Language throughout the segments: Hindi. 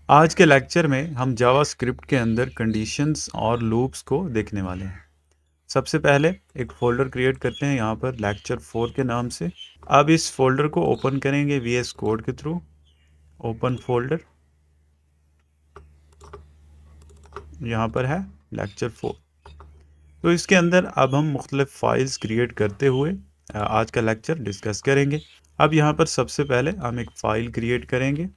आज के लेक्चर में हम जावास्क्रिप्ट के अंदर कंडीशंस और लूप्स को देखने वाले हैं। सबसे पहले एक फ़ोल्डर क्रिएट करते हैं यहाँ पर लेक्चर 4 के नाम से। अब इस फोल्डर को ओपन करेंगे VS कोड के थ्रू। ओपन फोल्डर, यहाँ पर है लेक्चर 4। तो इसके अंदर अब हम मुख्तलिफ फाइल्स क्रिएट करते हुए आज का लेक्चर डिस्कस करेंगे। अब यहाँ पर सबसे पहले हम एक फ़ाइल क्रिएट करेंगे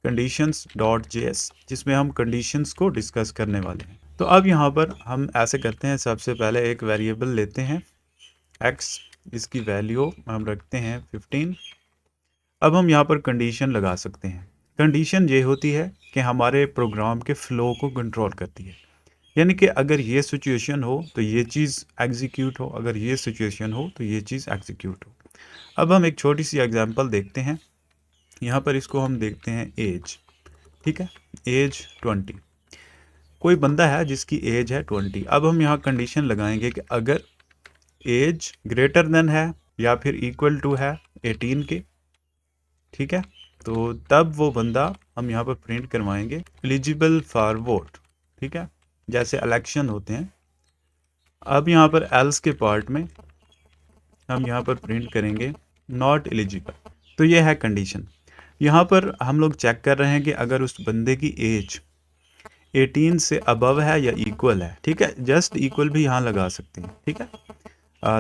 conditions.js, जिसमें हम कंडीशंस को डिस्कस करने वाले हैं। तो अब यहाँ पर हम ऐसे करते हैं, सबसे पहले एक वेरिएबल लेते हैं x, इसकी वैल्यू हम रखते हैं 15। अब हम यहाँ पर कंडीशन लगा सकते हैं। कंडीशन ये होती है कि हमारे प्रोग्राम के फ़्लो को कंट्रोल करती है, यानी कि अगर ये सिचुएशन हो तो ये चीज़ एग्जीक्यूट हो, अगर ये सिचुएशन हो तो ये चीज़ एग्जीक्यूट हो। अब हम एक छोटी सी एग्जांपल देखते हैं। यहाँ पर इसको हम देखते हैं एज, ठीक है, एज 20। कोई बंदा है जिसकी एज है 20। अब हम यहाँ कंडीशन लगाएंगे कि अगर एज ग्रेटर देन है या फिर इक्वल टू है 18 के, ठीक है, तो तब वो बंदा हम यहाँ पर प्रिंट करवाएंगे एलिजिबल फॉर वोट, ठीक है, जैसे इलेक्शन होते हैं। अब यहाँ पर एल्स के पार्ट में हम यहाँ पर प्रिंट करेंगे नॉट एलिजिबल। तो ये है कंडीशन। यहाँ पर हम लोग चेक कर रहे हैं कि अगर उस बंदे की एज 18 से अबव है या इक्वल है, ठीक है, जस्ट इक्वल भी यहाँ लगा सकते हैं, ठीक है,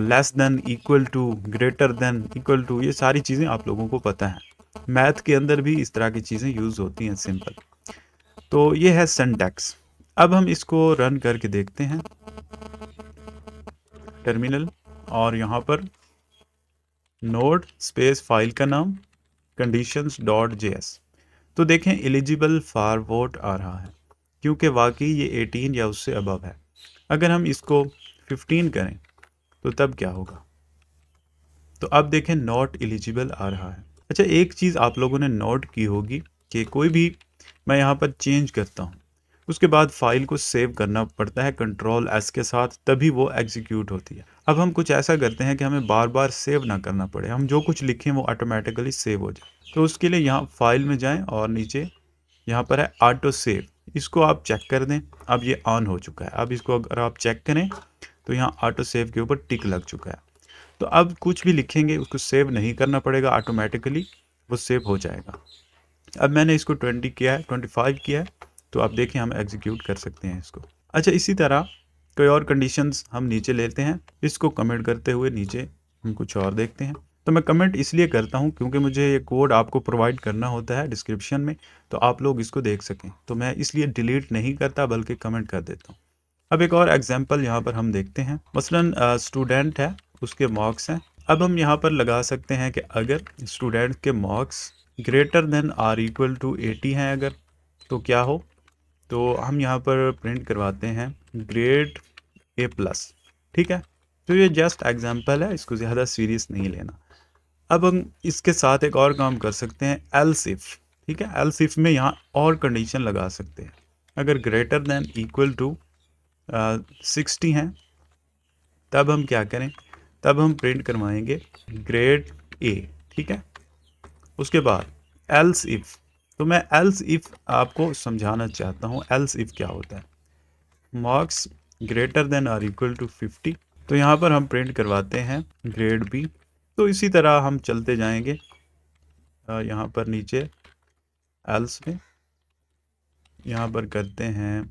less than, equal to, greater than, equal to, ये सारी चीज़ें आप लोगों को पता है। मैथ के अंदर भी इस तरह की चीज़ें यूज़ होती हैं, सिंपल। तो ये है सिंटैक्स। अब हम इसको रन करके देखते हैं टर्मिनल, और यहाँ पर नोड स्पेस फाइल का नाम conditions.js। तो देखें एलिजिबल फॉर वोट आ रहा है, क्योंकि वाकई ये 18 या उससे अबव है। अगर हम इसको 15 करें तो तब क्या होगा? तो अब देखें नॉट एलिजिबल आ रहा है। अच्छा, एक चीज़ आप लोगों ने नोट की होगी कि कोई भी मैं यहाँ पर चेंज करता हूँ, उसके बाद फाइल को सेव करना पड़ता है कंट्रोल S के साथ, तभी वो एग्जीक्यूट होती है। अब हम कुछ ऐसा करते हैं कि हमें बार बार सेव ना करना पड़े, हम जो कुछ लिखें वो ऑटोमेटिकली सेव हो जाए। तो उसके लिए यहाँ फाइल में जाएं और नीचे यहाँ पर है ऑटो सेव, इसको आप चेक कर दें। अब ये ऑन हो चुका है। अब इसको अगर आप चेक करें तो यहाँ ऑटो सेव के ऊपर टिक लग चुका है। तो अब कुछ भी लिखेंगे उसको सेव नहीं करना पड़ेगा, ऑटोमेटिकली वो सेव हो जाएगा। अब मैंने इसको 20 किया है, 25 किया है, तो आप देखें हम एग्जीक्यूट कर सकते हैं इसको। अच्छा, इसी तरह कोई और कंडीशंस हम नीचे लेते हैं, इसको कमेंट करते हुए नीचे हम कुछ और देखते हैं। तो मैं कमेंट इसलिए करता हूं क्योंकि मुझे ये कोड आपको प्रोवाइड करना होता है डिस्क्रिप्शन में, तो आप लोग इसको देख सकें। तो मैं इसलिए डिलीट नहीं करता बल्कि कमेंट कर देता हूँ। अब एक और एग्जाम्पल यहाँ पर हम देखते हैं। मसलन स्टूडेंट है, उसके मार्क्स हैं। अब हम यहाँ पर लगा सकते हैं कि अगर स्टूडेंट के marks greater than or equal to 80 हैं अगर, तो क्या हो? तो हम यहाँ पर प्रिंट करवाते हैं ग्रेड A+, ठीक है। तो ये जस्ट एग्जांपल है, इसको ज़्यादा सीरियस नहीं लेना। अब हम इसके साथ एक और काम कर सकते हैं, एल्स इफ, ठीक है। एल्स इफ में यहाँ और कंडीशन लगा सकते हैं। अगर ग्रेटर देन इक्वल टू 60 हैं, तब हम क्या करें? तब हम प्रिंट करवाएंगे ग्रेड A, ठीक है। उसके बाद एल्स इफ, तो मैं एल्स इफ आपको समझाना चाहता हूँ। एल्स इफ क्या होता है? Marks greater than or equal to 50, तो यहाँ पर हम प्रिंट करवाते हैं ग्रेड B। तो इसी तरह हम चलते जाएंगे यहाँ पर नीचे एल्स में, यहाँ पर करते हैं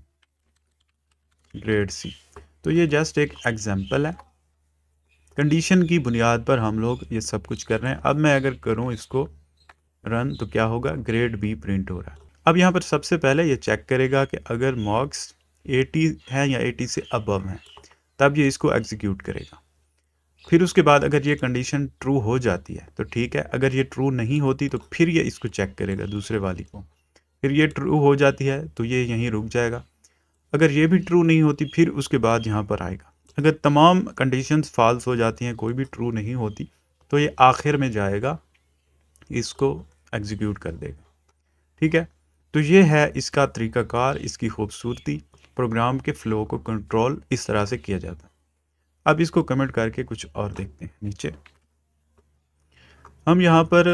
ग्रेड C। तो ये जस्ट एक एग्जांपल है, कंडीशन की बुनियाद पर हम लोग ये सब कुछ कर रहे हैं। अब मैं अगर करूँ इसको रन तो क्या होगा? ग्रेड B प्रिंट हो रहा है। अब यहाँ पर सबसे पहले ये चेक करेगा कि अगर मार्क्स 80 है या 80 से अबव हैं, तब ये इसको एग्जीक्यूट करेगा। फिर उसके बाद अगर ये कंडीशन ट्रू हो जाती है तो ठीक है, अगर ये ट्रू नहीं होती तो फिर ये इसको चेक करेगा दूसरे वाली को। फिर ये ट्रू हो जाती है तो ये यहीं रुक जाएगा। अगर ये भी ट्रू नहीं होती फिर उसके बाद यहाँ पर आएगा। अगर तमाम कंडीशंस फॉल्स हो जाती हैं, कोई भी ट्रू नहीं होती, तो ये आखिर में जाएगा, इसको एग्जीक्यूट कर देगा, ठीक है। तो ये है इसका तरीक़ाकार, इसकी खूबसूरती। प्रोग्राम के फ़्लो को कंट्रोल इस तरह से किया जाता है। अब इसको कमेंट करके कुछ और देखते हैं नीचे। हम यहाँ पर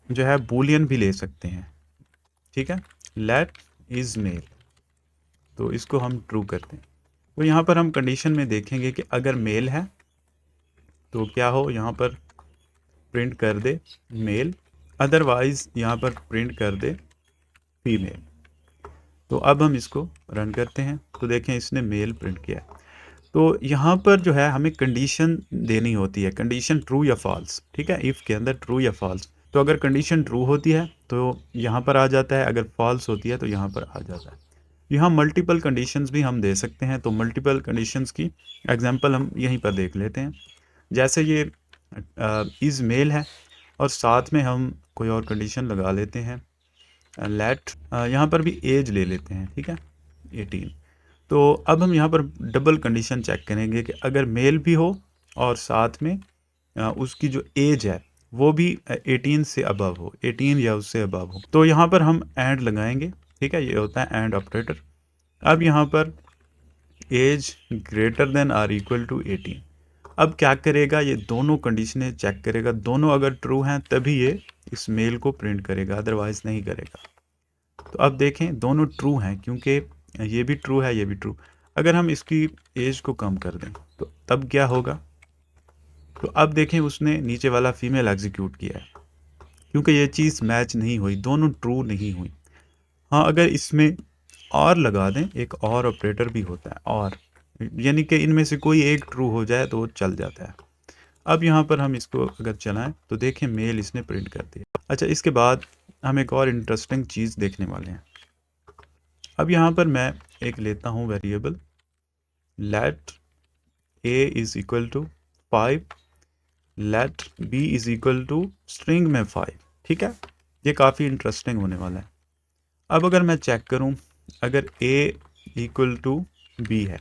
जो है बूलियन भी ले सकते हैं, ठीक है, लेट इज़ मेल, तो इसको हम ट्रू करते हैं। तो यहाँ पर हम कंडीशन में देखेंगे कि अगर मेल है तो क्या हो, यहाँ पर प्रिंट कर दे मेल, अदरवाइज यहाँ पर प्रिंट कर दे फीमेल। तो अब हम इसको रन करते हैं तो देखें इसने मेल प्रिंट किया है। तो यहाँ पर जो है हमें कंडीशन देनी होती है, कंडीशन ट्रू या फॉल्स, ठीक है, इफ़ के अंदर ट्रू या फॉल्स। तो अगर कंडीशन ट्रू होती है तो यहाँ पर आ जाता है, अगर फॉल्स होती है तो यहाँ पर आ जाता है। यहाँ मल्टीपल कंडीशंस भी हम दे सकते हैं, तो मल्टीपल कंडीशंस की एग्जांपल हम यहीं पर देख लेते हैं। जैसे ये इज़ मेल है और साथ में हम कोई और कंडीशन लगा लेते हैं, लेट यहाँ पर भी एज ले लेते हैं, ठीक है, 18। तो अब हम यहाँ पर डबल कंडीशन चेक करेंगे कि अगर मेल भी हो और साथ में उसकी जो एज है वो भी 18 से अबव हो, 18 या उससे अबव हो, तो यहाँ पर हम एंड लगाएंगे, ठीक है, ये होता है एंड ऑपरेटर। अब यहाँ पर age greater than or equal to 18, अब क्या करेगा, ये दोनों कंडीशनें चेक करेगा, दोनों अगर ट्रू हैं तभी ये इस मेल को प्रिंट करेगा, अदरवाइज नहीं करेगा। तो अब देखें दोनों ट्रू हैं क्योंकि ये भी ट्रू है, ये भी ट्रू। अगर हम इसकी एज को कम कर दें तो तब क्या होगा, तो अब देखें उसने नीचे वाला फीमेल एग्जीक्यूट किया है क्योंकि ये चीज़ मैच नहीं हुई, दोनों ट्रू नहीं हुई। हाँ, अगर इसमें और लगा दें, एक और ऑपरेटर भी होता है, और यानी कि इनमें से कोई एक ट्रू हो जाए तो वो चल जाता है। अब यहाँ पर हम इसको अगर चलाएं तो देखें मेल इसने प्रिंट कर दिया। अच्छा, इसके बाद हम एक और इंटरेस्टिंग चीज़ देखने वाले हैं। अब यहाँ पर मैं एक लेता हूँ variable let a is equal to 5, let b is equal to string में 5, ठीक है, ये काफ़ी इंटरेस्टिंग होने वाला है। अब अगर मैं चेक करूँ, अगर a इक्वल टू b है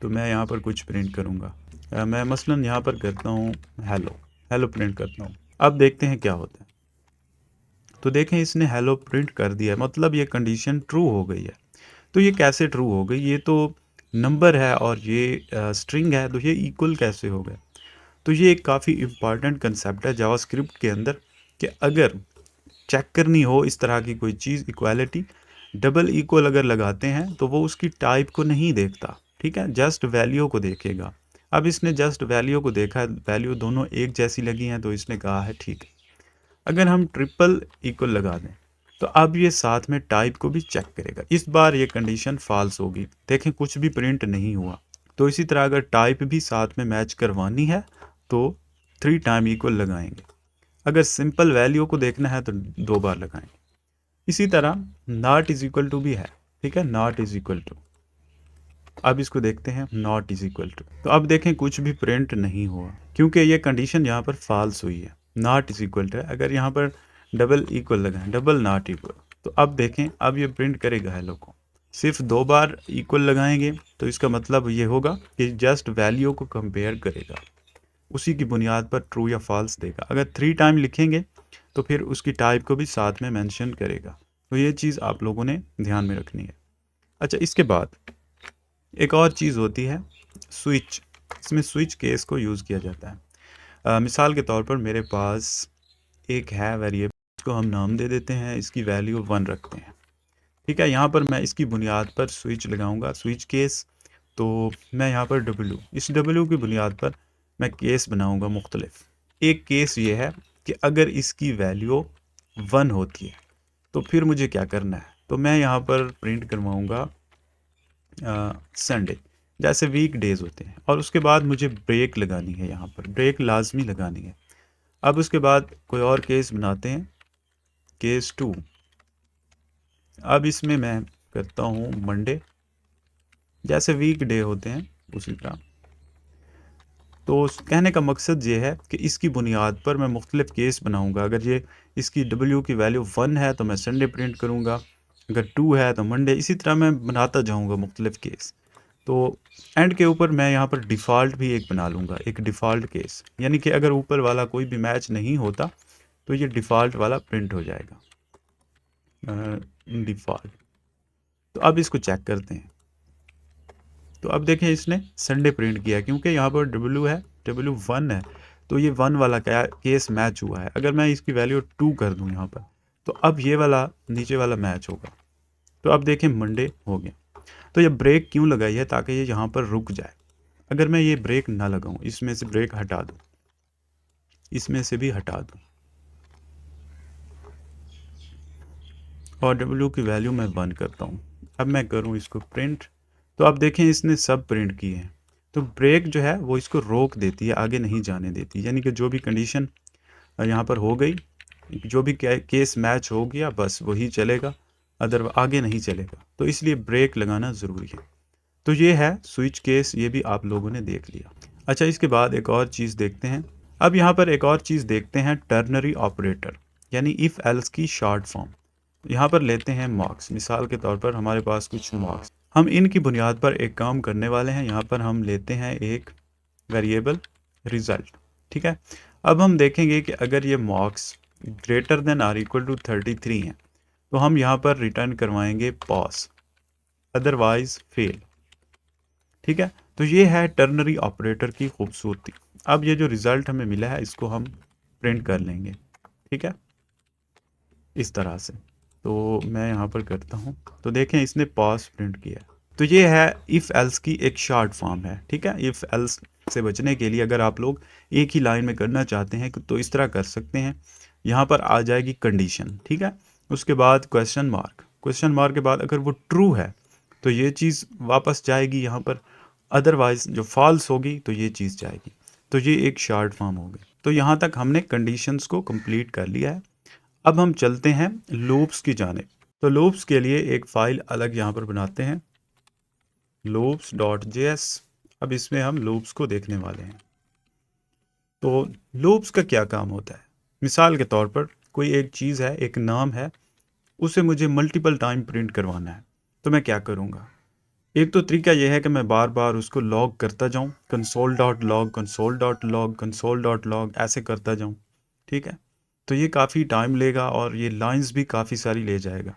तो मैं यहाँ पर कुछ प्रिंट करूँगा, मैं मसलन यहाँ पर करता हूँ हेलो, हेलो प्रिंट करता हूँ। अब देखते हैं क्या होता है। तो देखें इसने हेलो प्रिंट कर दिया है, मतलब ये कंडीशन ट्रू हो गई है। तो ये कैसे ट्रू हो गई, ये तो नंबर है और ये स्ट्रिंग है, तो ये इक्वल कैसे हो गए। तो ये एक काफ़ी इम्पॉर्टेंट कंसेप्ट है जावास्क्रिप्ट के अंदर कि अगर चेक करनी हो इस तरह की कोई चीज़, इक्वालिटी, डबल इक्वल अगर लगाते हैं तो वो उसकी टाइप को नहीं देखता, ठीक है, जस्ट वैल्यू को देखेगा। अब इसने जस्ट वैल्यू को देखा, वैल्यू दोनों एक जैसी लगी हैं तो इसने कहा है ठीक है। अगर हम ट्रिपल इक्वल लगा दें तो अब ये साथ में टाइप को भी चेक करेगा, इस बार ये कंडीशन फॉल्स होगी, देखें कुछ भी प्रिंट नहीं हुआ। तो इसी तरह अगर टाइप भी साथ में मैच करवानी है तो 3 टाइम इक्वल लगाएंगे, अगर सिंपल वैल्यू को देखना है तो 2 बार लगाएंगे। इसी तरह नॉट इज इक्वल टू भी है, ठीक है, नॉट इज इक्वल टू। अब इसको देखते हैं, नॉट इज इक्वल टू, तो अब देखें कुछ भी प्रिंट नहीं हुआ क्योंकि ये कंडीशन यहाँ पर फॉल्स हुई है, नॉट इज इक्वल टू है। अगर यहाँ पर डबल इक्वल लगाएं, डबल नॉट इक्वल, तो अब देखें अब ये प्रिंट करेगा हेलो को। सिर्फ 2 बार इक्वल लगाएंगे तो इसका मतलब ये होगा कि जस्ट वैल्यू को कंपेयर करेगा, उसी की बुनियाद पर ट्रू या फॉल्स देगा। अगर 3 टाइम लिखेंगे तो फिर उसकी टाइप को भी साथ में मेंशन करेगा। तो ये चीज़ आप लोगों ने ध्यान में रखनी है। अच्छा, इसके बाद एक और चीज़ होती है स्विच, इसमें स्विच केस को यूज़ किया जाता है। मिसाल के तौर पर मेरे पास एक है वेरिएबल, इसको हम नाम दे देते हैं, इसकी वैल्यू 1 रखते हैं, ठीक है। यहाँ पर मैं इसकी बुनियाद पर स्विच लगाऊंगा, स्विच केस। तो मैं यहाँ पर W, इस W की बुनियाद पर मैं केस बनाऊंगा मुख्तलिफ। एक केस ये है कि अगर इसकी वैल्यू 1 होती है तो फिर मुझे क्या करना है, तो मैं यहाँ पर प्रिंट करवाऊँगा संडे, जैसे वीक डेज होते हैं, और उसके बाद मुझे ब्रेक लगानी है, यहाँ पर ब्रेक लाजमी लगानी है। अब उसके बाद कोई और केस बनाते हैं, केस 2। अब इसमें मैं करता हूँ मंडे, जैसे वीक डे होते हैं उसी तरह। तो कहने का मकसद ये है कि इसकी बुनियाद पर मैं मुख्तलिफ केस बनाऊंगा। अगर ये इसकी W की वैल्यू 1 है तो मैं संडे प्रिंट करूंगा, अगर 2 है तो मंडे, इसी तरह मैं बनाता जाऊंगा मुख्तलिफ केस। तो एंड के ऊपर मैं यहाँ पर डिफ़ॉल्ट भी एक बना लूँगा, एक डिफ़ॉल्ट केस, यानी कि अगर ऊपर वाला कोई भी मैच नहीं होता तो ये डिफ़ॉल्ट वाला प्रिंट हो जाएगा, डिफ़ॉल्ट। तो अब इसको चेक करते हैं। तो अब देखें इसने संडे प्रिंट किया क्योंकि यहाँ पर W है, W 1 है, तो ये 1 वाला क्या केस मैच हुआ है। अगर मैं इसकी वैल्यू 2 कर दूँ यहाँ पर तो अब ये वाला नीचे वाला मैच होगा। तो अब देखें मंडे हो गया। तो ये ब्रेक क्यों लगाई है? ताकि ये यहाँ पर रुक जाए। अगर मैं ये ब्रेक ना लगाऊं, इसमें से ब्रेक हटा दूं, इसमें से भी हटा दूं और W की वैल्यू मैं 1 करता हूँ। अब मैं करूँ इसको प्रिंट, तो आप देखें इसने सब प्रिंट किए हैं। तो ब्रेक जो है वो इसको रोक देती है, आगे नहीं जाने देती, यानी कि जो भी कंडीशन यहाँ पर हो गई, जो भी केस मैच हो गया बस वही चलेगा, अदर आगे नहीं चलेगा। तो इसलिए ब्रेक लगाना ज़रूरी है। तो ये है स्विच केस, ये भी आप लोगों ने देख लिया। अच्छा, इसके बाद एक और चीज़ देखते हैं। अब यहाँ पर एक और चीज़ देखते हैं, टर्नरी ऑपरेटर यानी इफ़ एल्स की शॉर्ट फॉर्म। यहाँ पर लेते हैं मार्क्स, मिसाल के तौर पर हमारे पास कुछ मार्क्स, हम इनकी बुनियाद पर एक काम करने वाले हैं। यहाँ पर हम लेते हैं एक वेरिएबल रिज़ल्ट, ठीक है। अब हम देखेंगे कि अगर ये marks greater than or equal to 33 हैं तो हम यहाँ पर रिटर्न करवाएंगे पास, अदरवाइज फेल, ठीक है। तो ये है टर्नरी ऑपरेटर की खूबसूरती। अब ये जो रिज़ल्ट हमें मिला है इसको हम प्रिंट कर लेंगे, ठीक है, इस तरह से। तो मैं यहाँ पर करता हूँ, तो देखें इसने पास प्रिंट किया। तो ये है इफ़ एल्स की एक शॉर्ट फॉर्म है, ठीक है। इफ़ एल्स से बचने के लिए अगर आप लोग एक ही लाइन में करना चाहते हैं तो इस तरह कर सकते हैं। यहाँ पर आ जाएगी कंडीशन, ठीक है, उसके बाद क्वेश्चन मार्क, क्वेश्चन मार्क के बाद अगर वो ट्रू है तो ये चीज़ वापस जाएगी यहाँ पर, अदरवाइज जो फॉल्स होगी तो ये चीज़ जाएगी। तो ये एक शॉर्ट फॉर्म हो गई। तो यहाँ तक हमने कंडीशंस को कंप्लीट कर लिया है। अब हम चलते हैं लूप्स की जानिब। तो लूप्स के लिए एक फ़ाइल अलग यहाँ पर बनाते हैं, loops.js। अब इसमें हम लूप्स को देखने वाले हैं। तो लूप्स का क्या काम होता है? मिसाल के तौर पर कोई एक चीज़ है, एक नाम है, उसे मुझे मल्टीपल टाइम प्रिंट करवाना है। तो मैं क्या करूँगा? एक तो तरीका यह है कि मैं बार बार उसको लॉग करता जाऊँ, console.log console.log console.log ऐसे करता जाऊँ, ठीक है। तो ये काफ़ी टाइम लेगा और ये लाइंस भी काफ़ी सारी ले जाएगा।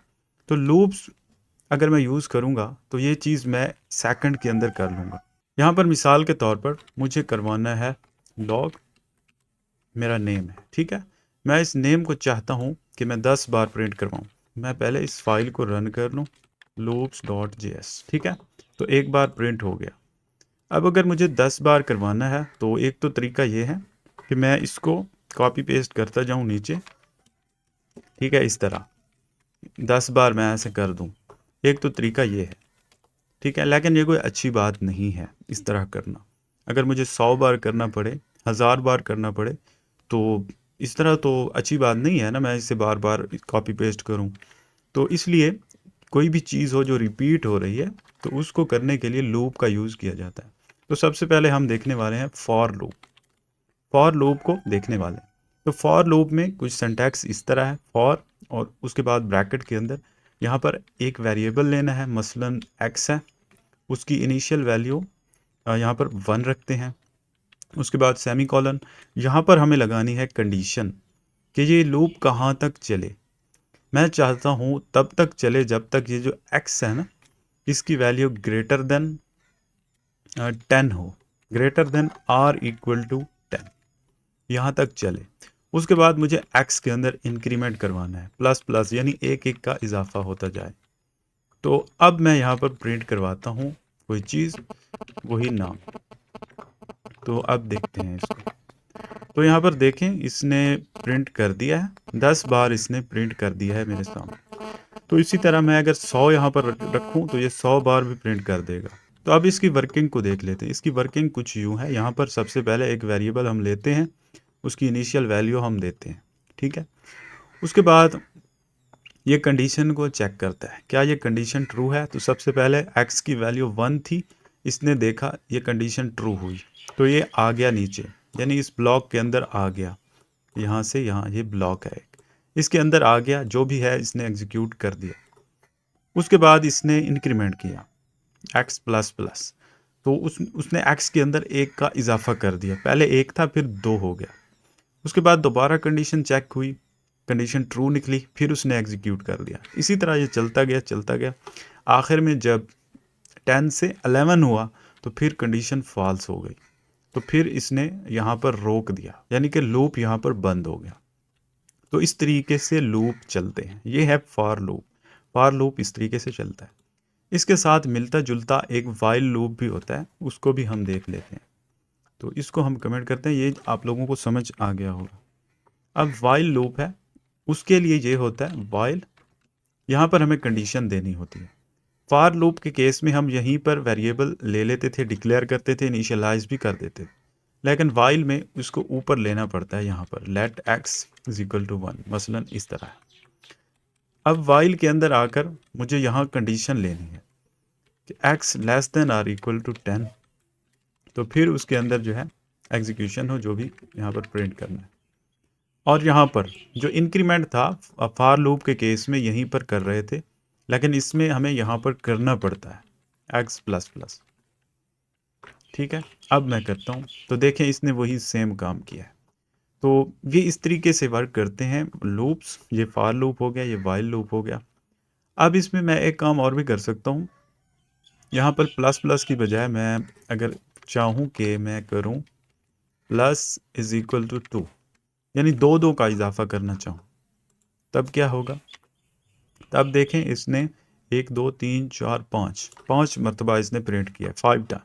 तो लूप्स अगर मैं यूज़ करूँगा तो ये चीज़ मैं सेकंड के अंदर कर लूँगा। यहाँ पर मिसाल के तौर पर मुझे करवाना है लॉग, मेरा नेम है, ठीक है। मैं इस नेम को चाहता हूँ कि मैं 10 बार प्रिंट करवाऊँ। मैं पहले इस फाइल को रन कर लूँ, loops.js, ठीक है। तो एक बार प्रिंट हो गया। अब अगर मुझे 10 बार करवाना है तो एक तो तरीका ये है कि मैं इसको कॉपी पेस्ट करता जाऊँ नीचे, ठीक है, इस तरह 10 बार मैं ऐसे कर दूँ। एक तो तरीका ये है, ठीक है, लेकिन ये कोई अच्छी बात नहीं है इस तरह करना। अगर मुझे 100 बार करना पड़े, 1000 बार करना पड़े, तो इस तरह तो अच्छी बात नहीं है ना, मैं इसे बार बार कॉपी पेस्ट करूं। तो इसलिए कोई भी चीज़ हो जो रिपीट हो रही है तो उसको करने के लिए लूप का यूज़ किया जाता है। तो सबसे पहले हम देखने वाले हैं फॉर लूप। फॉर लूप को देखने वाले हैं। तो फॉर लूप में कुछ सिंटैक्स इस तरह है, फॉर और उसके बाद ब्रैकेट के अंदर यहाँ पर एक वेरिएबल लेना है, मसलन x है, उसकी इनिशियल वैल्यू यहाँ पर 1 रखते हैं। उसके बाद सेमी कॉलन, यहाँ पर हमें लगानी है कंडीशन कि ये लूप कहाँ तक चले। मैं चाहता हूँ तब तक चले जब तक ये जो x है ना, इसकी वैल्यू ग्रेटर देन 10 हो, greater than or equal to 10, यहाँ तक चले। उसके बाद मुझे x के अंदर इंक्रीमेंट करवाना है, प्लस प्लस, यानी एक एक का इजाफा होता जाए। तो अब मैं यहाँ पर प्रिंट करवाता हूँ कोई चीज़, वही नाम। तो अब देखते हैं इसको। तो यहाँ पर देखें इसने प्रिंट कर दिया है, 10 बार इसने प्रिंट कर दिया है मेरे सामने। तो इसी तरह मैं अगर 100 यहाँ पर रखूँ तो ये 100 बार भी प्रिंट कर देगा। तो अब इसकी वर्किंग को देख लेते हैं। इसकी वर्किंग कुछ यूँ है, यहाँ पर सबसे पहले एक वेरिएबल हम लेते हैं, उसकी इनिशियल वैल्यू हम देते हैं, ठीक है। उसके बाद ये कंडीशन को चेक करता है, क्या ये कंडीशन ट्रू है। तो सबसे पहले x की वैल्यू 1 थी, इसने देखा ये कंडीशन ट्रू हुई तो ये आ गया नीचे, यानी इस ब्लॉक के अंदर आ गया। यहाँ से यहाँ ये ब्लॉक है, इसके अंदर आ गया, जो भी है इसने एग्जीक्यूट कर दिया। उसके बाद इसने इंक्रीमेंट किया x प्लस प्लस, तो उसने x के अंदर एक का इजाफा कर दिया। पहले एक था फिर 2 हो गया। उसके बाद दोबारा कंडीशन चेक हुई, कंडीशन ट्रू निकली, फिर उसने एग्जीक्यूट कर दिया। इसी तरह ये चलता गया चलता गया। आखिर में जब 10 से 11 हुआ तो फिर कंडीशन फॉल्स हो गई, तो फिर इसने यहाँ पर रोक दिया, यानी कि लूप यहाँ पर बंद हो गया। तो इस तरीके से लूप चलते हैं। ये है फॉर लूप। फॉर लूप इस तरीके से चलता है। इसके साथ मिलता जुलता एक वाइल लूप भी होता है, उसको भी हम देख लेते हैं। तो इसको हम कमेंट करते हैं, ये आप लोगों को समझ आ गया होगा। अब वाइल लूप है, उसके लिए ये होता है वाइल, यहाँ पर हमें कंडीशन देनी होती है। फॉर लूप के केस में हम यहीं पर वेरिएबल ले लेते थे, डिक्लेयर करते थे, इनिशियलाइज भी कर देते थे। लेकिन वाइल में उसको ऊपर लेना पड़ता है, यहाँ पर let x is equal to 1, मसलन इस तरह है। अब वाइल के अंदर आकर मुझे यहाँ कंडीशन लेनी है कि x less than or equal to 10, तो फिर उसके अंदर जो है एग्जीक्यूशन हो, जो भी यहाँ पर प्रिंट करना है। और यहाँ पर जो इंक्रीमेंट था फॉर लूप के केस में यहीं पर कर रहे थे, लेकिन इसमें हमें यहाँ पर करना पड़ता है x प्लस प्लस। ठीक है, अब मैं करता हूँ तो देखें इसने वही सेम काम किया है। तो ये इस तरीके से वर्क करते हैं लूप्स। ये फॉर लूप हो गया, ये वाइल लूप हो गया। अब इसमें मैं एक काम और भी कर सकता हूँ, यहाँ पर प्लस प्लस की बजाय मैं अगर चाहूँ कि मैं करूँ प्लस इज इक्वल टू 2, यानी दो दो का इजाफा करना चाहूँ, तब क्या होगा? तब देखें इसने 1 2 3 4 5 मरतबा इसने प्रिंट किया 5 टाइम,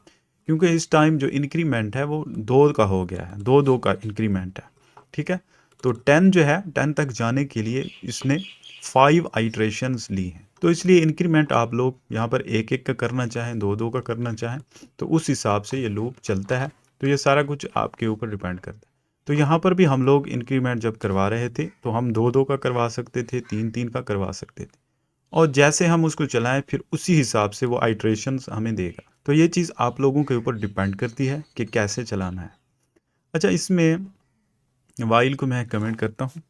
क्योंकि इस टाइम जो इंक्रीमेंट है वो 2 का हो गया है, 2 2 का इंक्रीमेंट है। ठीक है, तो 10 जो है 10 तक जाने के लिए इसने 5 आइट्रेशंस ली हैं। तो इसलिए इंक्रीमेंट आप लोग यहाँ पर एक एक का करना चाहें, 2 2 का करना चाहें, तो उस हिसाब से ये लूप चलता है। तो ये सारा कुछ आपके ऊपर डिपेंड करता है। तो यहाँ पर भी हम लोग इंक्रीमेंट जब करवा रहे थे तो हम 2 2 का करवा सकते थे, 3 3 का करवा सकते थे, और जैसे हम उसको चलाएं फिर उसी हिसाब से वो आइट्रेशंस हमें देगा। तो ये चीज़ आप लोगों के ऊपर डिपेंड करती है कि कैसे चलाना है। अच्छा, इसमें वाइल को मैं कमेंट करता हूँ।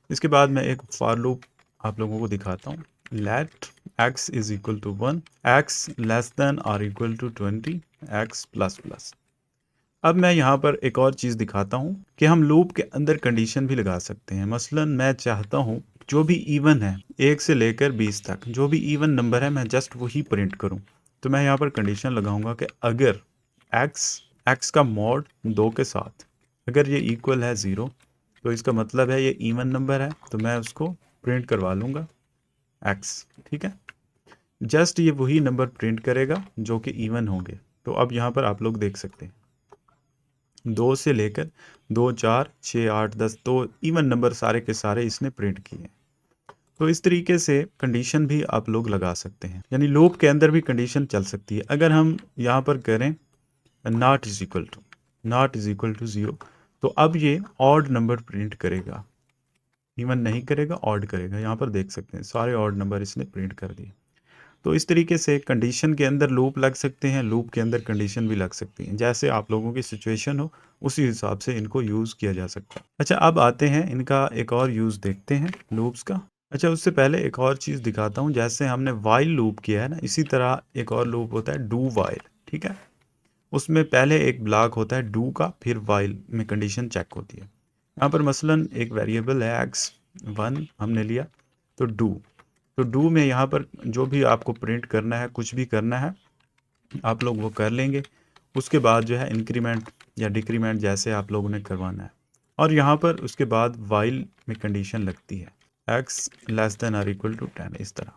इसके बाद मैं एक फॉर लूप आप लोगों को दिखाता हूँ। Let x is equal to 1, x less than or equal to 20, x plus plus. अब मैं यहाँ पर एक और चीज़ दिखाता हूँ कि हम लूप के अंदर कंडीशन भी लगा सकते हैं। मसलन मैं चाहता हूँ जो भी इवन है 1 से लेकर 20 तक, जो भी इवन नंबर है मैं जस्ट वही प्रिंट करूँ। तो मैं यहाँ पर कंडीशन लगाऊंगा कि अगर x का मॉड 2 के साथ अगर ये इक्वल है 0, तो इसका मतलब है ये इवन नंबर है, तो मैं उसको प्रिंट करवा लूँगा x। ठीक है, जस्ट ये वही नंबर प्रिंट करेगा जो कि इवन होंगे। तो अब यहाँ पर आप लोग देख सकते हैं 2 से लेकर 2 4 6 8 10, तो इवन नंबर सारे के सारे इसने प्रिंट किए। तो इस तरीके से कंडीशन भी आप लोग लगा सकते हैं, यानी लूप के अंदर भी कंडीशन चल सकती है। अगर हम यहाँ पर करें नॉट इज इक्वल टू 0, तो अब ये ऑड नंबर प्रिंट करेगा, इवन नहीं करेगा, ऑड करेगा। यहाँ पर देख सकते हैं सारे ऑड नंबर इसने प्रिंट कर दिए। तो इस तरीके से कंडीशन के अंदर लूप लग सकते हैं, लूप के अंदर कंडीशन भी लग सकती हैं, जैसे आप लोगों की सिचुएशन हो उसी हिसाब से इनको यूज़ किया जा सकता है। अच्छा, अब आते हैं इनका एक और यूज़ देखते हैं लूप्स का। अच्छा, उससे पहले एक और चीज़ दिखाता हूँ। जैसे हमने वाइल लूप किया है ना, इसी तरह एक और लूप होता है डू वाइल। ठीक है, उसमें पहले एक ब्लॉक होता है डू का, फिर वाइल में कंडीशन चेक होती है। यहाँ पर मसलन एक वेरिएबल है x1 हमने लिया, तो डू में यहाँ पर जो भी आपको प्रिंट करना है, कुछ भी करना है, आप लोग वो कर लेंगे। उसके बाद जो है इंक्रीमेंट या डिक्रीमेंट जैसे आप लोगों ने करवाना है, और यहाँ पर उसके बाद वाइल में कंडीशन लगती है x less than or equal to 10, इस तरह।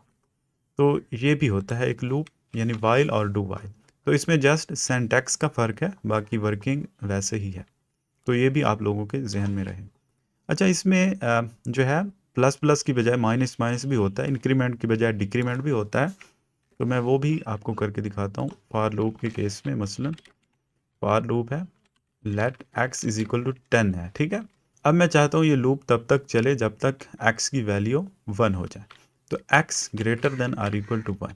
तो ये भी होता है एक लूप, यानी वाइल और डू वाइल। तो इसमें जस्ट सिंटैक्स का फ़र्क है, बाकी वर्किंग वैसे ही है। तो ये भी आप लोगों के जहन में रहे। अच्छा, इसमें जो है प्लस प्लस की बजाय माइनस माइनस भी होता है, इंक्रीमेंट की बजाय डिक्रीमेंट भी होता है। तो मैं वो भी आपको करके दिखाता हूँ। फॉर लूप के केस में मसलन फॉर लूप है let x is equal to 10 है। ठीक है, अब मैं चाहता हूँ ये लूप तब तक चले जब तक x की वैल्यू 1 हो जाए। तो x greater than or equal to 1,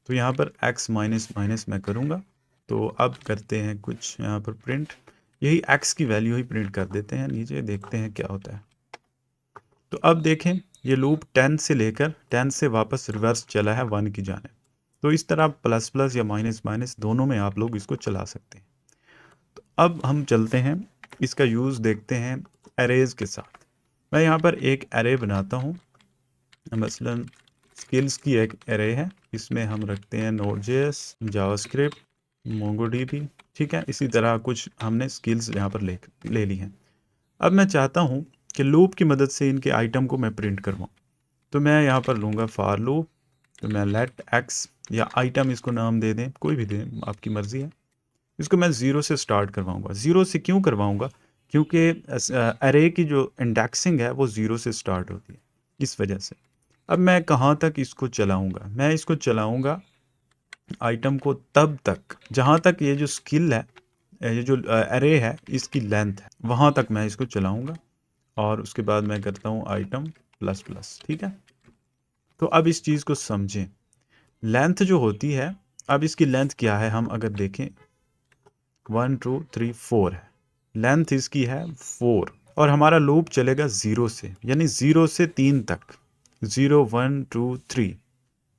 तो यहाँ पर x माइनस माइनस मैं करूँगा। तो अब करते हैं कुछ यहाँ पर प्रिंट, यही x की वैल्यू ही प्रिंट कर देते हैं नीचे, देखते हैं क्या होता है। तो अब देखें ये लूप 10 से लेकर 10 से वापस रिवर्स चला है 1 की जाने। तो इस तरह प्लस प्लस या माइनस माइनस दोनों में आप लोग इसको चला सकते हैं। तो अब हम चलते हैं, इसका यूज़ देखते हैं एरेज के साथ। मैं यहाँ पर एक एरे बनाता हूँ, मसलन स्किल्स की एक एरे है, इसमें हम रखते हैं Node.js, जावास्क्रिप्ट, MongoDB। ठीक है, इसी तरह कुछ हमने स्किल्स यहाँ पर ले ली हैं। अब मैं चाहता हूँ कि लूप की मदद से इनके आइटम को मैं प्रिंट करवाऊँ। तो मैं यहाँ पर लूँगा फॉर लूप, तो मैं लेट एक्स या आइटम इसको नाम दे दें, कोई भी दें, आपकी मर्ज़ी है। इसको मैं 0 से स्टार्ट करवाऊँगा। 0 से क्यों करवाऊँगा? क्योंकि अरे की जो इंडेक्सिंग है वो 0 से स्टार्ट होती है, इस वजह से। अब मैं कहाँ तक इसको चलाऊँगा? मैं इसको चलाऊँगा आइटम को तब तक जहाँ तक ये जो स्किल है, ये जो अरे है इसकी लेंथ है, वहाँ तक मैं इसको चलाऊँगा और उसके बाद मैं करता हूँ आइटम प्लस प्लस, ठीक है? तो अब इस चीज़ को समझें। लेंथ जो होती है, अब इसकी लेंथ क्या है हम अगर देखें, 1 2 3 4 है, लेंथ इसकी है 4 और हमारा लूप चलेगा 0 से, यानी 0 से 3 तक, 0 1 2 3,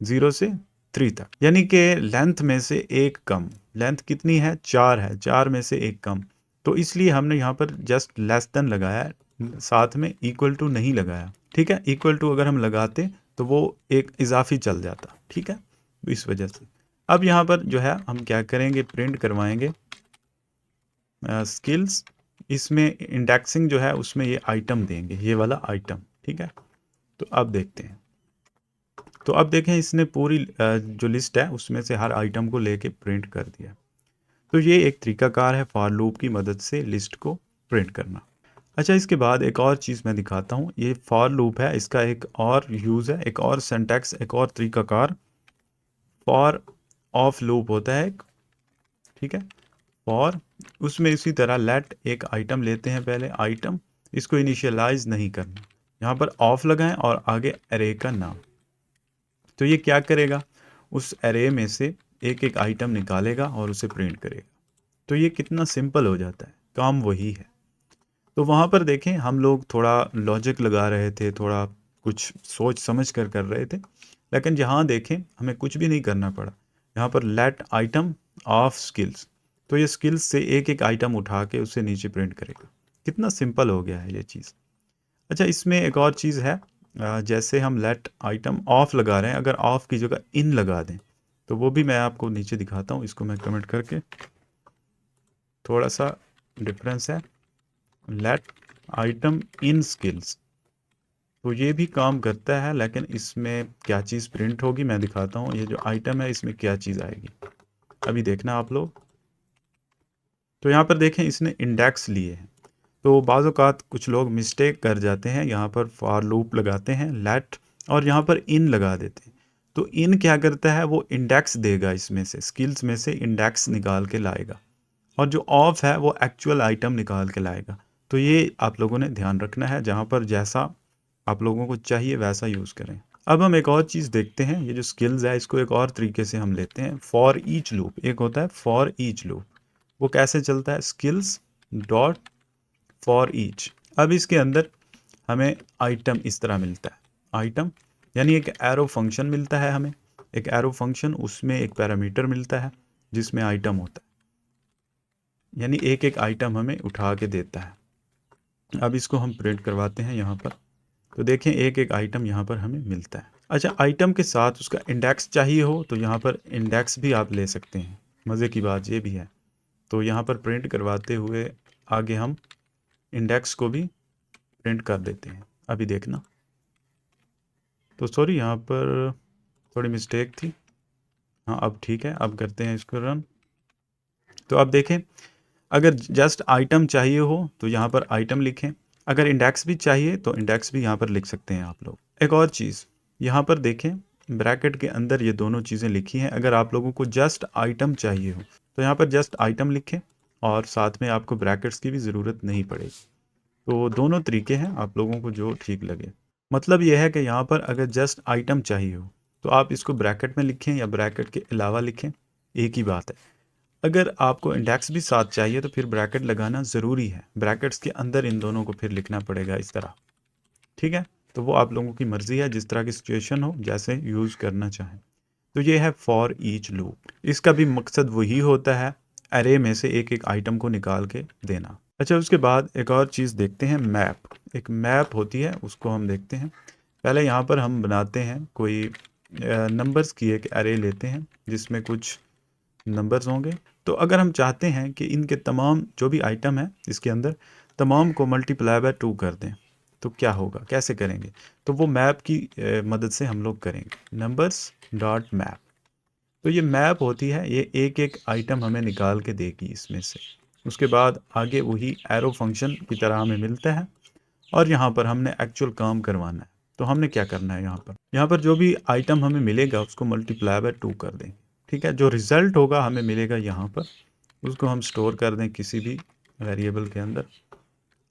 0 से 3 तक, यानी कि लेंथ में से एक कम। लेंथ कितनी है? 4 है, 4 में से एक कम। तो इसलिए हमने यहाँ पर जस्ट लेस देन लगाया है, साथ में इक्वल टू नहीं लगाया, ठीक है? इक्वल टू अगर हम लगाते तो वो एक इजाफी चल जाता, ठीक है? इस वजह से अब यहाँ पर जो है हम क्या करेंगे, प्रिंट करवाएंगे स्किल्स, इसमें इंडेक्सिंग जो है उसमें ये आइटम देंगे, ये वाला आइटम, ठीक है? तो अब देखते हैं। तो अब देखें इसने पूरी जो लिस्ट है उसमें से हर आइटम को लेके प्रिंट कर दिया। तो ये एक तरीकाकार है फॉर लूप की मदद से लिस्ट को प्रिंट करना। अच्छा, इसके बाद एक और चीज़ मैं दिखाता हूँ। ये फॉर लूप है, इसका एक और यूज़ है, एक और सिंटैक्स, एक और तरीकाकार फॉर ऑफ लूप होता है एक, ठीक है? फॉर, उसमें इसी तरह लेट एक आइटम लेते हैं, पहले आइटम, इसको इनिशियलाइज नहीं करना, यहाँ पर ऑफ लगाएं और आगे अरे का नाम। तो ये क्या करेगा, उस अरे में से एक एक आइटम निकालेगा और उसे प्रिंट करेगा। तो ये कितना सिंपल हो जाता है, काम वही है। तो वहाँ पर देखें हम लोग थोड़ा लॉजिक लगा रहे थे, थोड़ा कुछ सोच समझ कर रहे थे, लेकिन यहाँ देखें हमें कुछ भी नहीं करना पड़ा। यहाँ पर लेट आइटम ऑफ स्किल्स, तो ये स्किल्स से एक एक आइटम उठा के उसे नीचे प्रिंट करेगा। कितना सिंपल हो गया है ये चीज़। अच्छा, इसमें एक और चीज़ है, जैसे हम लेट आइटम ऑफ लगा रहे हैं, अगर ऑफ की जगह इन लगा दें तो वो भी मैं आपको नीचे दिखाता हूँ। इसको मैं कमेंट करके, थोड़ा सा डिफरेंस है, लेट आइटम इन स्किल्स, तो ये भी काम करता है, लेकिन इसमें क्या चीज़ प्रिंट होगी मैं दिखाता हूँ। ये जो आइटम है इसमें क्या चीज़ आएगी, अभी देखना आप लोग। तो यहाँ पर देखें इसने इंडेक्स लिए हैं, तो बाज़ औक़ात कुछ लोग मिस्टेक कर जाते हैं, यहाँ पर फॉर लूप लगाते हैं लेट और यहाँ पर इन लगा देते हैं। तो इन क्या करता है, वो इंडेक्स देगा, इसमें से स्किल्स में से इंडेक्स निकाल के लाएगा, और जो ऑफ है वो एक्चुअल आइटम निकाल के लाएगा। तो ये आप लोगों ने ध्यान रखना है, जहाँ पर जैसा आप लोगों को चाहिए वैसा यूज़ करें। अब हम एक और चीज़ देखते हैं, ये जो स्किल्स है इसको एक और तरीके से हम लेते हैं, फॉर ईच लूप। एक होता है फॉर ईच लूप, वो कैसे चलता है, स्किल्स डॉट फॉर ईच। अब इसके अंदर हमें आइटम इस तरह मिलता है, आइटम यानी एक एरो फंक्शन मिलता है हमें, एक एरो फंक्शन, उसमें एक पैरामीटर मिलता है जिसमें आइटम होता है, यानी एक एक आइटम हमें उठा के देता है। अब इसको हम प्रिंट करवाते हैं यहाँ पर, तो देखें एक एक आइटम यहाँ पर हमें मिलता है। अच्छा, आइटम के साथ उसका इंडेक्स चाहिए हो तो यहाँ पर इंडेक्स भी आप ले सकते हैं। मज़े की बात ये भी है, तो यहाँ पर प्रिंट करवाते हुए आगे हम इंडेक्स को भी प्रिंट कर देते हैं। अभी देखना, तो सॉरी यहाँ पर थोड़ी मिस्टेक थी। हाँ अब ठीक है, अब करते हैं इसको रन। तो अब देखें, अगर जस्ट आइटम चाहिए हो तो यहाँ पर आइटम लिखें, अगर इंडेक्स भी चाहिए तो इंडेक्स भी यहाँ पर लिख सकते हैं आप लोग। एक और चीज़ यहाँ पर देखें, ब्रैकेट के अंदर ये दोनों चीज़ें लिखी हैं। अगर आप लोगों को जस्ट आइटम चाहिए हो तो यहाँ पर जस्ट आइटम लिखें और साथ में आपको ब्रैकेट्स की भी ज़रूरत नहीं पड़ेगी। तो दोनों तरीके हैं, आप लोगों को जो ठीक लगे। मतलब यह है कि यहाँ पर अगर जस्ट आइटम चाहिए हो तो आप इसको ब्रैकेट में लिखें या ब्रैकेट के अलावा लिखें, एक ही बात है। अगर आपको इंडेक्स भी साथ चाहिए तो फिर ब्रैकेट लगाना ज़रूरी है, ब्रैकेट्स के अंदर इन दोनों को फिर लिखना पड़ेगा इस तरह, ठीक है? तो वो आप लोगों की मर्ज़ी है, जिस तरह की सिचुएशन हो, जैसे यूज़ करना चाहें। तो ये है फॉर ईच लूप। इसका भी मकसद वही होता है, अरे में से एक एक आइटम को निकाल के देना। अच्छा, उसके बाद एक और चीज़ देखते हैं, मैप। एक मैप होती है, उसको हम देखते हैं। पहले यहाँ पर हम बनाते हैं कोई नंबर्स की एक अरे लेते हैं जिसमें कुछ नंबर्स होंगे। तो अगर हम चाहते हैं कि इनके तमाम जो भी आइटम है इसके अंदर, तमाम को मल्टीप्लाई बाय 2 कर दें, तो क्या होगा, कैसे करेंगे? तो वो मैप की मदद से हम लोग करेंगे, नंबर्स डॉट मैप। तो ये मैप होती है, ये एक एक आइटम हमें निकाल के देगी इसमें से। उसके बाद आगे वही एरो फंक्शन की तरह हमें मिलता है और यहाँ पर हमने एक्चुअल काम करवाना है। तो हमने क्या करना है, यहाँ पर जो भी आइटम हमें मिलेगा उसको मल्टीप्लाई बाय 2 कर दें। ठीक है, जो रिजल्ट होगा हमें मिलेगा यहाँ पर, उसको हम स्टोर कर दें किसी भी वेरिएबल के अंदर।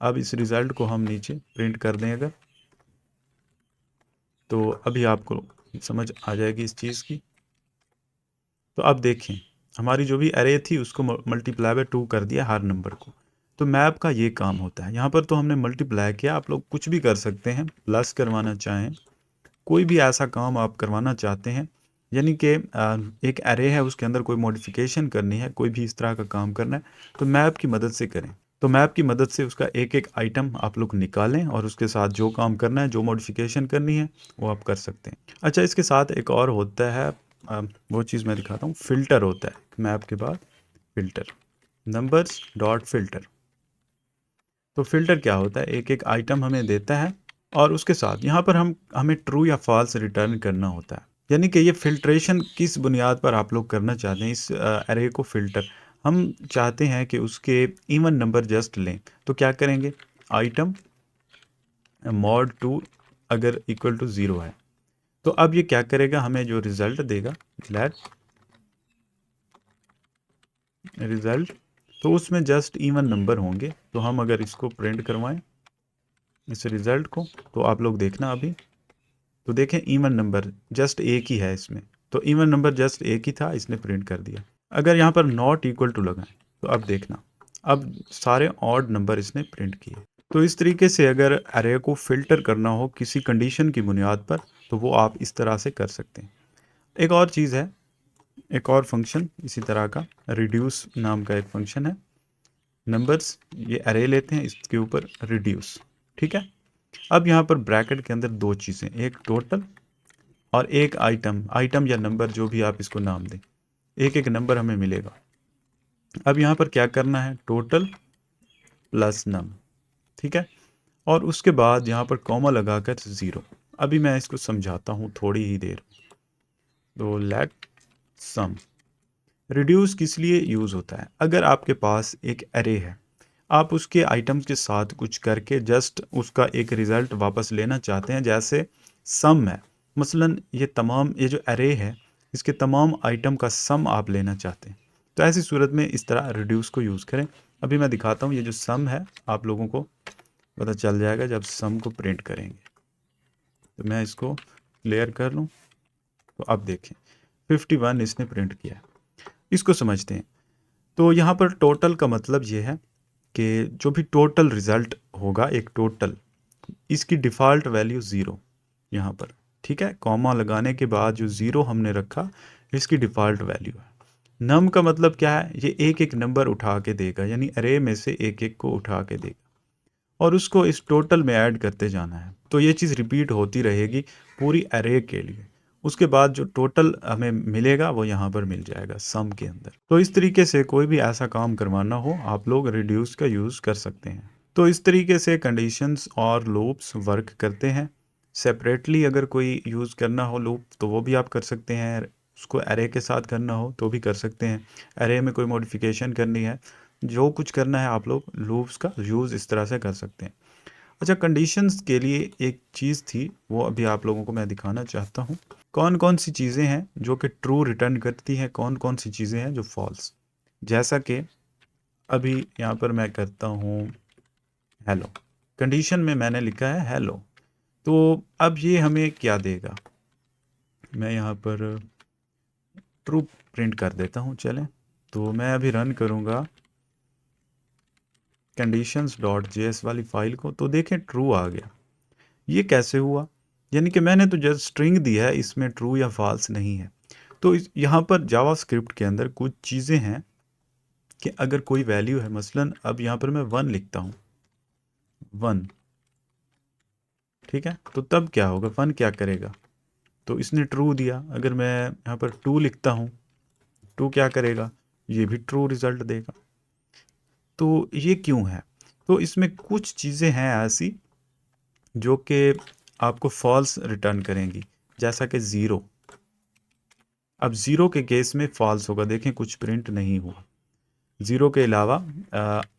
अब इस रिजल्ट को हम नीचे प्रिंट कर दें अगर, तो अभी आपको समझ आ जाएगी इस चीज़ की। तो अब देखें, हमारी जो भी अरे थी उसको मल्टीप्लाई बाय 2 कर दिया हर नंबर को। तो मैप का ये काम होता है। यहाँ पर तो हमने मल्टीप्लाई किया, आप लोग कुछ भी कर सकते हैं, प्लस करवाना चाहें, कोई भी ऐसा काम आप करवाना चाहते हैं, यानी कि एक अरे है उसके अंदर कोई मॉडिफिकेशन करनी है, कोई भी इस तरह का काम करना है, तो मैप की मदद से करें। तो मैप की मदद से उसका एक एक आइटम आप लोग निकालें और उसके साथ जो काम करना है, जो मॉडिफिकेशन करनी है वो आप कर सकते हैं। अच्छा, इसके साथ एक और होता है, वो चीज़ मैं दिखाता हूँ, फ़िल्टर होता है मैप के बाद, फ़िल्टर, नंबर्स डॉट फ़िल्टर। तो फ़िल्टर क्या होता है, एक एक आइटम हमें देता है और उसके साथ यहाँ पर हमें ट्रू या फॉल्स रिटर्न करना होता है। यानी कि ये फ़िल्ट्रेशन किस बुनियाद पर आप लोग करना चाहते हैं, इस अरे को फ़िल्टर हम चाहते हैं कि उसके इवन नंबर जस्ट लें। तो क्या करेंगे, आइटम मॉड 2 अगर इक्वल टू 0 है, तो अब ये क्या करेगा, हमें जो रिज़ल्ट देगा, लेट रिज़ल्ट, तो उसमें जस्ट इवन नंबर होंगे। तो हम अगर इसको प्रिंट करवाएं इस रिज़ल्ट को, तो आप लोग देखना अभी, तो देखें इवन नंबर जस्ट एक ही है इसमें, तो इवन नंबर जस्ट एक ही था, इसने प्रिंट कर दिया। अगर यहाँ पर नॉट इक्वल टू लगाएं, तो अब देखना, अब सारे ऑड नंबर इसने प्रिंट किए। तो इस तरीके से अगर अरे को फ़िल्टर करना हो किसी कंडीशन की बुनियाद पर, तो वो आप इस तरह से कर सकते हैं। एक और चीज़ है, एक और फंक्शन इसी तरह का, रिड्यूस नाम का एक फंक्शन है। नंबर्स ये अरे लेते हैं, इसके ऊपर रिड्यूस। ठीक है, अब यहाँ पर ब्रैकेट के अंदर दो चीज़ें, एक टोटल और एक आइटम या नंबर, जो भी आप इसको नाम दें, एक एक नंबर हमें मिलेगा। अब यहाँ पर क्या करना है, टोटल प्लस नम। ठीक है, और उसके बाद यहाँ पर कॉमा लगाकर 0। अभी मैं इसको समझाता हूँ थोड़ी ही देर। तो लेट सम, रिड्यूस किस लिए यूज़ होता है, अगर आपके पास एक अरे है, आप उसके आइटम्स के साथ कुछ करके जस्ट उसका एक रिज़ल्ट वापस लेना चाहते हैं, जैसे सम है मसलन, ये जो अरे है इसके तमाम आइटम का सम आप लेना चाहते हैं, तो ऐसी सूरत में इस तरह रिड्यूस को यूज़ करें। अभी मैं दिखाता हूँ, ये जो सम है आप लोगों को पता चल जाएगा जब सम को प्रिंट करेंगे। तो मैं इसको क्लियर कर लूँ, तो अब देखें 51 इसने प्रिंट किया है। इसको समझते हैं। तो यहाँ पर टोटल का मतलब ये है कि जो भी टोटल रिज़ल्ट होगा, एक टोटल, इसकी डिफ़ॉल्ट वैल्यू 0 यहाँ पर। ठीक है, कॉमा लगाने के बाद जो 0 हमने रखा, इसकी डिफ़ॉल्ट वैल्यू है। नम का मतलब क्या है, ये एक एक नंबर उठा के देगा, यानी अरे में से एक एक को उठा के देगा और उसको इस टोटल में ऐड करते जाना है। तो ये चीज़ रिपीट होती रहेगी पूरी अरे के लिए। उसके बाद जो टोटल हमें मिलेगा वो यहाँ पर मिल जाएगा सम के अंदर। तो इस तरीके से कोई भी ऐसा काम करवाना हो, आप लोग रिड्यूस का यूज़ कर सकते हैं। तो इस तरीके से कंडीशंस और लूप्स वर्क करते हैं। सेपरेटली अगर कोई यूज़ करना हो लूप, तो वो भी आप कर सकते हैं। उसको अरे के साथ करना हो तो भी कर सकते हैं। अरे में कोई मॉडिफिकेशन करनी है, जो कुछ करना है, आप लोग लूप्स का यूज़ इस तरह से कर सकते हैं। अच्छा, कंडीशंस के लिए एक चीज़ थी, वो अभी आप लोगों को मैं दिखाना चाहता हूँ। कौन कौन सी चीज़ें हैं जो कि ट्रू रिटर्न करती हैं, कौन कौन सी चीज़ें हैं जो फॉल्स। जैसा कि अभी यहाँ पर मैं करता हूँ हेलो, कंडीशन में मैंने लिखा है हेलो, तो अब ये हमें क्या देगा, मैं यहाँ पर ट्रू प्रिंट कर देता हूँ। चलें, तो मैं अभी रन करूँगा conditions.js वाली फाइल को, तो देखें ट्रू आ गया। ये कैसे हुआ, यानी कि मैंने तो जस्ट स्ट्रिंग दी है, इसमें ट्रू या फॉल्स नहीं है। तो यहाँ पर जावास्क्रिप्ट के अंदर कुछ चीज़ें हैं कि अगर कोई वैल्यू है, मसलन अब यहाँ पर मैं 1 लिखता हूँ, 1, ठीक है, तो तब क्या होगा, 1 क्या करेगा, तो इसने ट्रू दिया। अगर मैं यहाँ पर 2 लिखता हूँ, 2 क्या करेगा, ये भी ट्रू रिजल्ट देगा। तो ये क्यों है, तो इसमें कुछ चीज़ें हैं ऐसी जो कि आपको फॉल्स रिटर्न करेंगी, जैसा कि ज़ीरो। अब ज़ीरो के केस में फॉल्स होगा, देखें कुछ प्रिंट नहीं हुआ। ज़ीरो के अलावा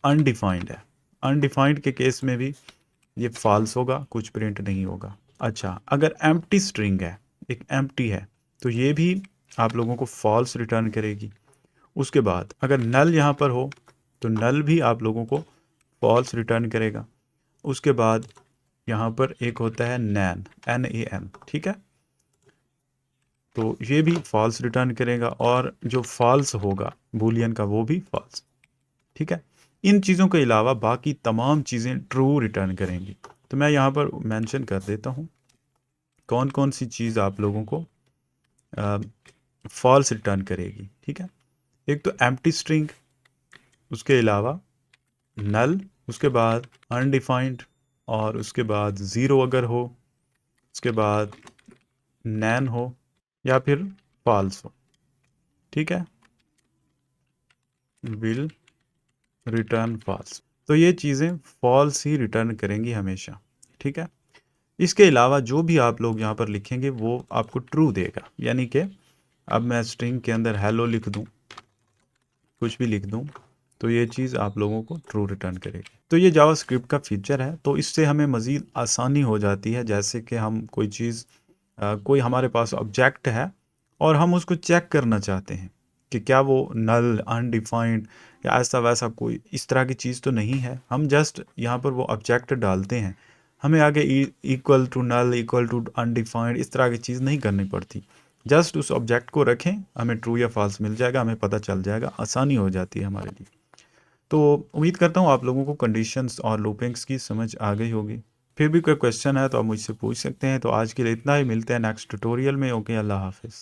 अनडिफाइंड है, अनडिफाइंड के केस में भी ये फॉल्स होगा, कुछ प्रिंट नहीं होगा। अच्छा, अगर एम्प्टी स्ट्रिंग है, एक एम्प्टी है, तो ये भी आप लोगों को फॉल्स रिटर्न करेगी। उसके बाद अगर नल यहाँ पर हो तो नल भी आप लोगों को फॉल्स रिटर्न करेगा। उसके बाद यहाँ पर एक होता है नैन, NAN, ठीक है, तो ये भी फॉल्स रिटर्न करेगा, और जो फॉल्स होगा बूलियन का वो भी फॉल्स, ठीक है। इन चीज़ों के अलावा बाकी तमाम चीज़ें ट्रू रिटर्न करेंगी। तो मैं यहाँ पर मेंशन कर देता हूँ कौन कौन सी चीज़ आप लोगों को फॉल्स रिटर्न करेगी, ठीक है। एक तो एम्प्टी स्ट्रिंग, उसके अलावा नल, उसके बाद अनडिफाइंड, और उसके बाद ज़ीरो अगर हो, उसके बाद नैन हो, या फिर फॉल्स हो, ठीक है, विल रिटर्न फॉल्स। तो ये चीज़ें फॉल्स ही रिटर्न करेंगी हमेशा, ठीक है। इसके अलावा जो भी आप लोग यहाँ पर लिखेंगे वो आपको ट्रू देगा, यानी कि अब मैं स्ट्रिंग के अंदर हेलो लिख दूँ, कुछ भी लिख दूँ, तो ये चीज़ आप लोगों को ट्रू रिटर्न करेगी। तो ये जावास्क्रिप्ट का फीचर है, तो इससे हमें मज़ीद आसानी हो जाती है। जैसे कि हम कोई चीज़ कोई हमारे पास ऑब्जेक्ट है और हम उसको चेक करना चाहते हैं कि क्या वो नल, अनडिफाइंड या ऐसा वैसा कोई इस तरह की चीज़ तो नहीं है। हम जस्ट यहाँ पर वो ऑब्जेक्ट डालते हैं, हमें आगे equal to null, equal to undefined इस तरह की चीज़ नहीं करनी पड़ती। जस्ट उस ऑब्जेक्ट को रखें, हमें ट्रू या फॉल्स मिल जाएगा, हमें पता चल जाएगा, आसानी हो जाती है हमारे लिए। तो उम्मीद करता हूँ आप लोगों को कंडीशंस और लूपिंग्स की समझ आ गई होगी। फिर भी कोई क्वेश्चन है तो आप मुझसे पूछ सकते हैं। तो आज के लिए इतना ही, मिलते हैं नेक्स्ट ट्यूटोरियल में। ओके, अल्लाह हाफिज़।